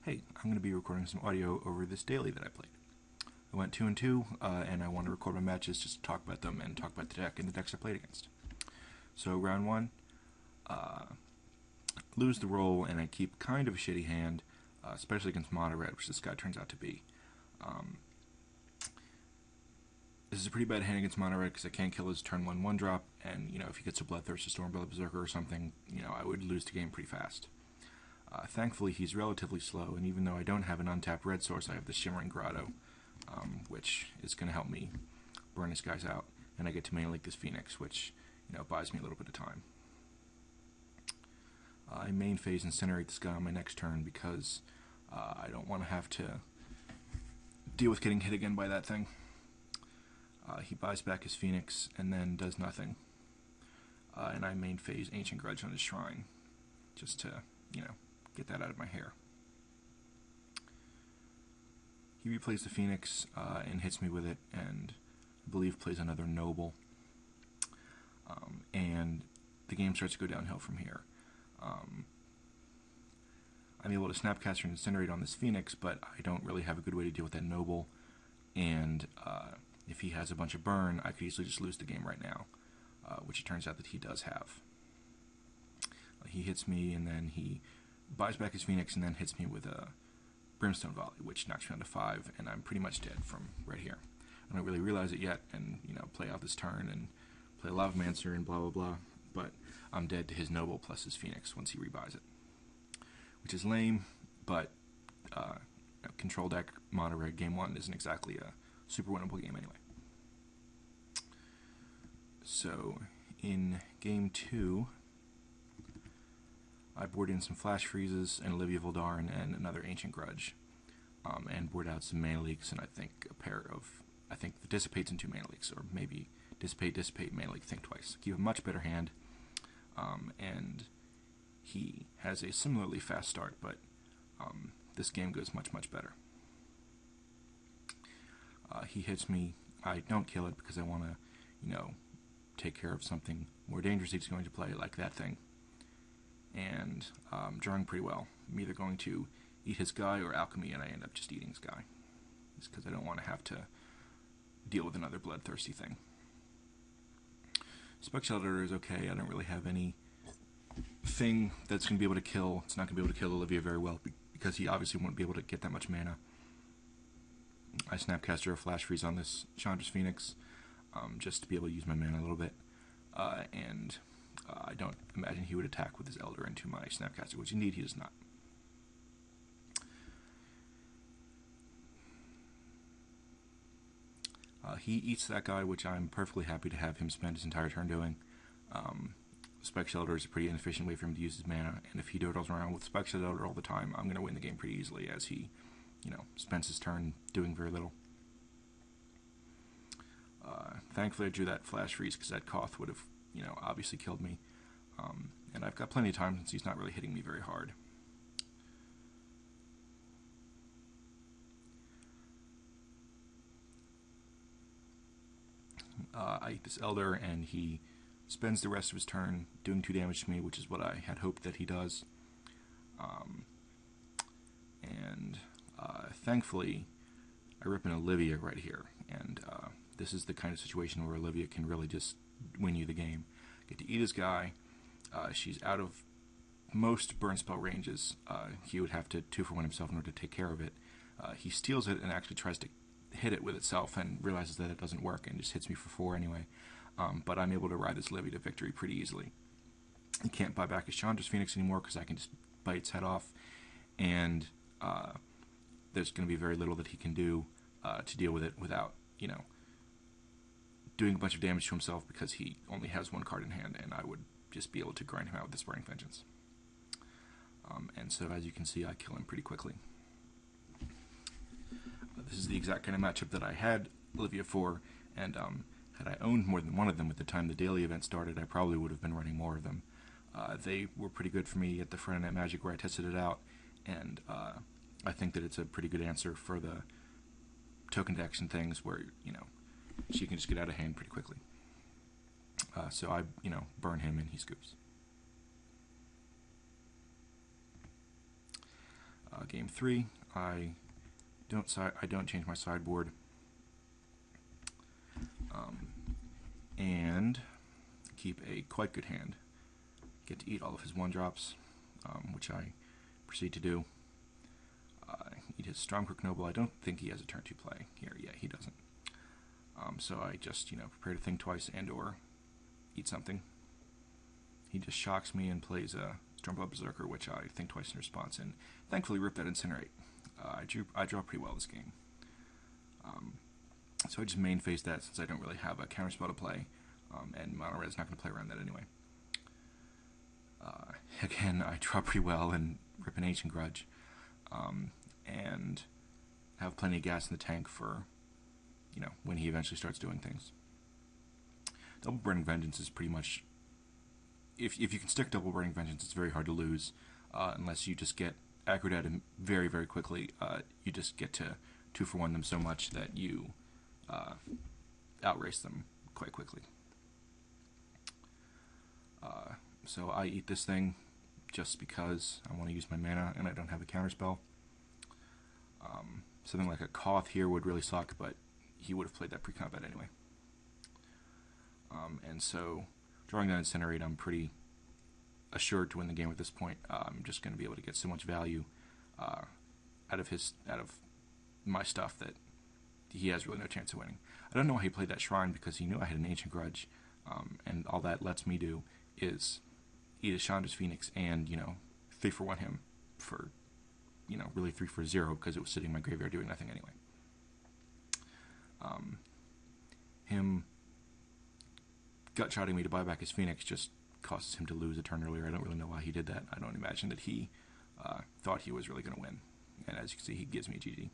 hey, I'm going to be recording some audio over this daily that I played. I went 2 and 2, and I want to record my matches just to talk about them and talk about the deck and the decks I played against. So round 1, lose the roll, and I keep kind of a shitty hand, especially against Mono Red, which this guy turns out to be. This is a pretty bad hand against Mono Red because I can't kill his turn 1 1-drop, and if he gets a Bloodthirsty Stormblade Berserker or something, I would lose the game pretty fast. Thankfully, he's relatively slow, and even though I don't have an untapped red source, I have the Shimmering Grotto, which is going to help me burn these guys out, and I get to main league this Phoenix, which buys me a little bit of time. I main phase Incinerate this guy on my next turn because I don't want to have to deal with getting hit again by that thing. He buys back his Phoenix and then does nothing, and I main phase Ancient Grudge on his Shrine just to get that out of my hair. He replays the Phoenix and hits me with it, and I believe plays another Noble. And the game starts to go downhill from here. I'm able to Snapcaster and Incinerate on this Phoenix, but I don't really have a good way to deal with that Noble. And if he has a bunch of burn, I could easily just lose the game right now, which it turns out that he does have. He hits me, and then he buys back his Phoenix, and then hits me with a Brimstone Volley, which knocks me down to 5, and I'm pretty much dead from right here. I don't really realize it yet, and play out this turn and play Lavamancer and blah blah blah, but I'm dead to his Noble plus his Phoenix once he rebuys it, which is lame, but control deck Mono Red game 1 isn't exactly a super winnable game anyway. So in game 2, I board in some Flash Freezes and Olivia Voldaren and another Ancient Grudge, and board out some Mana Leaks and I think the Dissipates and 2 Mana Leaks, or maybe Dissipate, Mana Leak, think twice. Keep a much better hand, and he has a similarly fast start, but this game goes much better. He hits me. I don't kill it because I want to, take care of something more dangerous he's going to play, like that thing. And drawing pretty well. I'm either going to eat his guy or Alchemy, and I end up just eating his guy. Just because I don't want to have to deal with another bloodthirsty thing. Spectral Editor is okay. I don't really have any thing that's going to be able to kill. It's not going to be able to kill Olivia very well because he obviously won't be able to get that much mana. I Snapcaster a Flash Freeze on this Chandra's Phoenix just to be able to use my mana a little bit. And I don't imagine he would attack with his Elder into my Snapcaster, which indeed he does not. He eats that guy, which I'm perfectly happy to have him spend his entire turn doing. Spectral Elder is a pretty inefficient way for him to use his mana, and if he dodles around with Spectral Elder all the time, I'm going to win the game pretty easily, as he, spends his turn doing very little. Thankfully, I drew that Flash Freeze because that Koth would have, obviously killed me. And I've got plenty of time since he's not really hitting me very hard. I eat this Elder, and he spends the rest of his turn doing 2 damage to me, which is what I had hoped that he does. Thankfully, I rip an Olivia right here, and this is the kind of situation where Olivia can really just win you the game. Get to eat his guy. She's out of most burn spell ranges. He would have to 2-for-1 himself in order to take care of it. He steals it and actually tries to hit it with itself and realizes that it doesn't work and just hits me for 4 anyway. But I'm able to ride this Olivia to victory pretty easily. He can't buy back his Chandra's Phoenix anymore because I can just bite its head off, and there's going to be very little that he can do to deal with it without, doing a bunch of damage to himself because he only has 1 card in hand, and I would just be able to grind him out with this Burning Vengeance. And so, as you can see, I kill him pretty quickly. This is the exact kind of matchup that I had Olivia for, and had I owned more than one of them at the time the daily event started, I probably would have been running more of them. They were pretty good for me at the Friday Night Magic where I tested it out, and I think that it's a pretty good answer for the token decks and things where, she can just get out of hand pretty quickly. So I, burn him and he scoops. game 3. I don't change my sideboard, and keep a quite good hand. Get to eat all of his 1-drops, which I proceed to do. Eat his Stormcrook Noble. I don't think he has a turn 2 play here. Yeah, he doesn't. So I just, prepare to think twice and/or eat something. He just shocks me and plays a Stormblood Berserker, which I think twice in response, and thankfully rip that Incinerate. I draw pretty well this game. So I just main phase that since I don't really have a counterspell to play, and Mono Red's not going to play around that anyway. Again, I draw pretty well and rip an Ancient Grudge, and have plenty of gas in the tank for, when he eventually starts doing things. Double Burning Vengeance is pretty much, if you can stick Double Burning Vengeance, it's very hard to lose, unless you just get aggroed at him very, very quickly. You just get to 2-for-1 them so much that you outrace them quite quickly. So I eat this thing just because I want to use my mana and I don't have a counterspell. Something like a Koth here would really suck, but he would have played that pre-combat anyway. And so, drawing that Incinerate, I'm pretty assured to win the game at this point. I'm just going to be able to get so much value out of my stuff that he has really no chance of winning. I don't know why he played that Shrine, because he knew I had an Ancient Grudge, and all that lets me do is eat a Chandra's Phoenix and 3-for-1 him for really 3-for-0, because it was sitting in my graveyard doing nothing anyway. Him gut-shotting me to buy back his Phoenix just causes him to lose a turn earlier. I don't really know why he did that. I don't imagine that he thought he was really going to win. And as you can see, he gives me a GG.